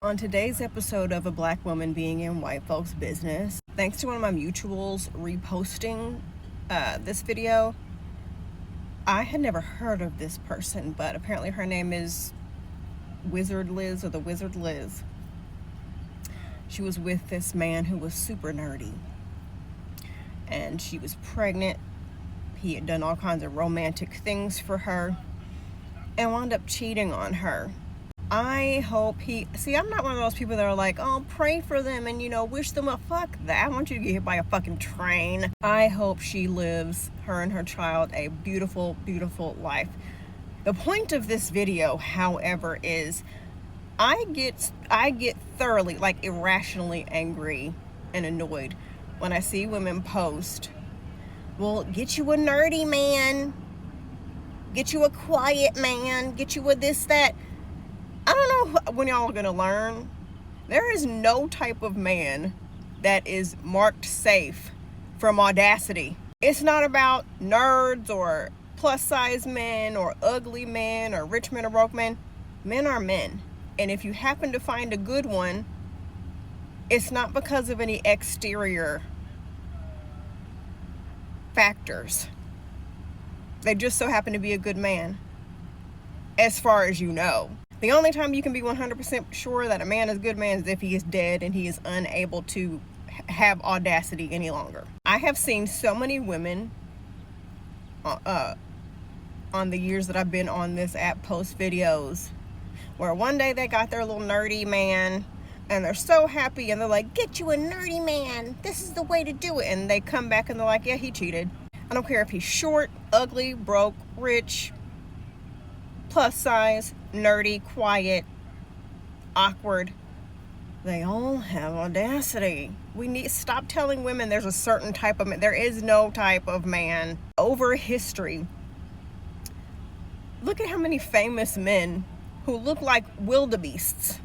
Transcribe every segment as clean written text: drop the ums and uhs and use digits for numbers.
On today's episode of A Black Woman Being in White Folks' Business, thanks to one of my mutuals reposting this video, I had never heard of this person, but apparently her name is Wizard Liz or the Wizard Liz. She was with this man who was super nerdy, and she was pregnant. He had done all kinds of romantic things for her and wound up cheating on her. I hope I'm not one of those people that are like, oh, pray for them and, wish them a fuck that. I want you to get hit by a fucking train. I hope she lives, her and her child, a beautiful, beautiful life. The point of this video, however, is I get thoroughly, irrationally angry and annoyed when I see women post, well, get you a nerdy man, get you a quiet man, get you a this, that. I don't know when y'all are going to learn. There is no type of man that is marked safe from audacity. It's not about nerds or plus size men or ugly men or rich men or broke men. Men are men. And if you happen to find a good one, it's not because of any exterior factors. They just so happen to be a good man, as far as you know. The only time you can be 100% sure that a man is a good man is if he is dead and he is unable to have audacity any longer. I have seen so many women on the years that I've been on this app post videos where one day they got their little nerdy man and they're so happy and they're like, get you a nerdy man. This is the way to do it. And they come back and they're like, yeah, he cheated. I don't care if he's short, ugly, broke, rich, plus size, nerdy, quiet, awkward. They all have audacity. We need to stop telling women there's a certain type of man. There is no type of man. Over history, look at how many famous men who look like wildebeests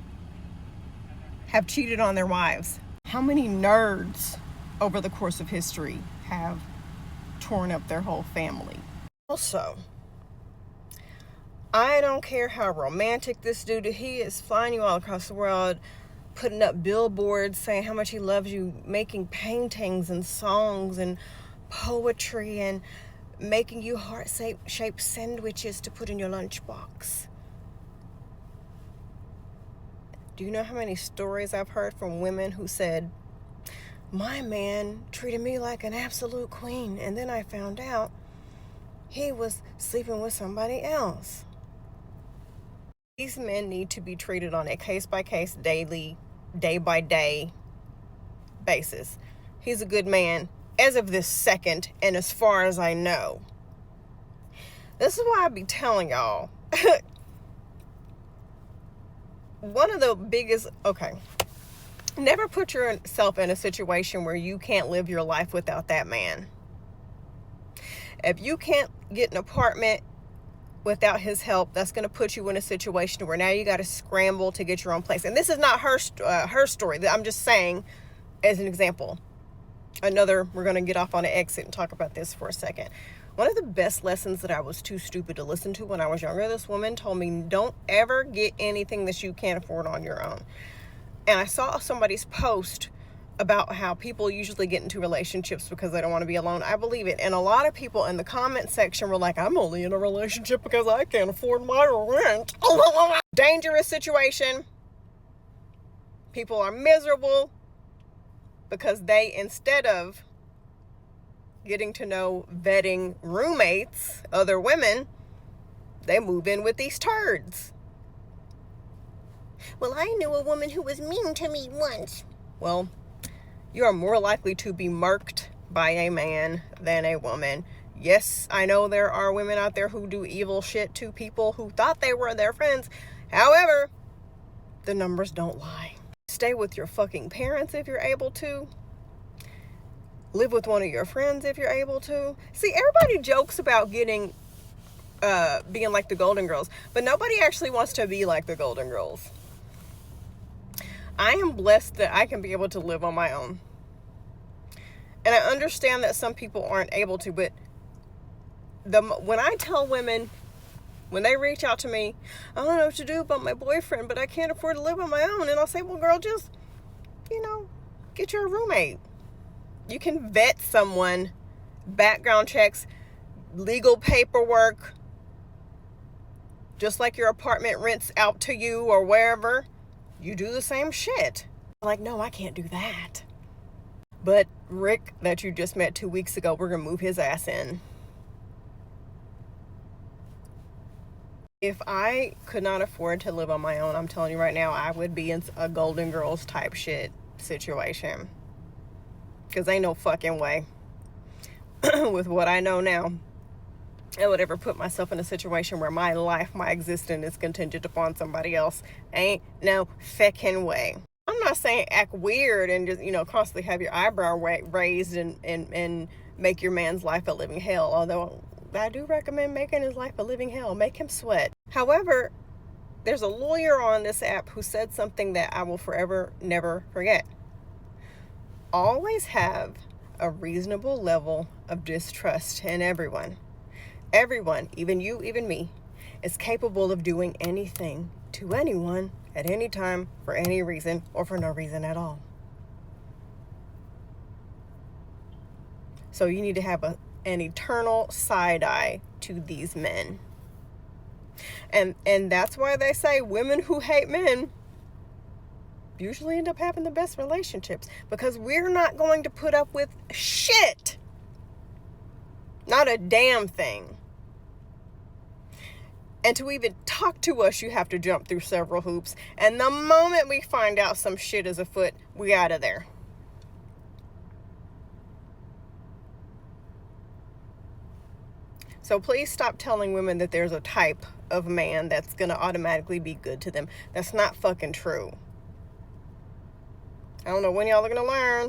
have cheated on their wives. How many nerds over the course of history have torn up their whole family. Also, I don't care how romantic this dude is. He is flying you all across the world, putting up billboards saying how much he loves you, making paintings and songs and poetry and making you heart-shaped sandwiches to put in your lunchbox. Do you know how many stories I've heard from women who said, my man treated me like an absolute queen, and then I found out he was sleeping with somebody else. These men need to be treated on a case-by-case, daily, day-by-day basis. He's a good man as of this second, and as far as I know. This is why I be telling y'all. One of the biggest, never put yourself in a situation where you can't live your life without that man. If you can't get an apartment without his help, that's going to put you in a situation where now you got to scramble to get your own place. And this is not her story. I'm just saying as an example. We're going to get off on an exit and talk about this for a second. One of the best lessons that I was too stupid to listen to when I was younger, this woman told me, don't ever get anything that you can't afford on your own. And I saw somebody's post about how people usually get into relationships because they don't want to be alone. I believe it. And a lot of people in the comment section were like, I'm only in a relationship because I can't afford my rent. Dangerous situation. People are miserable because they, instead of getting to know, vetting roommates, other women, they move in with these turds. Well, I knew a woman who was mean to me once. Well, you are more likely to be marked by a man than a woman. Yes, I know there are women out there who do evil shit to people who thought they were their friends. However, the numbers don't lie. Stay with your fucking parents if you're able to. Live with one of your friends if you're able to. See, everybody jokes about being like the Golden Girls, but nobody actually wants to be like the Golden Girls. I am blessed that I can be able to live on my own. And I understand that some people aren't able to, but when I tell women, When they reach out to me, I don't know what to do about my boyfriend, but I can't afford to live on my own. And I'll say, well, girl, just, get your roommate. You can vet someone, background checks, legal paperwork, just like your apartment rents out to you or wherever. You do the same shit. Like, no, I can't do that. But Rick, that you just met 2 weeks ago, we're going to move his ass in. If I could not afford to live on my own, I'm telling you right now, I would be in a Golden Girls type shit situation. Because ain't no fucking way, with what I know now, I would ever put myself in a situation where my life, my existence is contingent upon somebody else. Ain't no fucking way. I'm not saying act weird and just, constantly have your eyebrow raised and make your man's life a living hell. Although I do recommend making his life a living hell. Make him sweat. However, there's a lawyer on this app who said something that I will forever never forget. Always have a reasonable level of distrust in everyone. Everyone, even you, even me, is capable of doing anything to anyone at any time for any reason or for no reason at all. So you need to have an eternal side eye to these men. And that's why they say women who hate men usually end up having the best relationships, because we're not going to put up with shit. Not a damn thing. And to even talk to us, you have to jump through several hoops. And the moment we find out some shit is afoot, we out of there. So please stop telling women that there's a type of man that's going to automatically be good to them. That's not fucking true. I don't know when y'all are going to learn.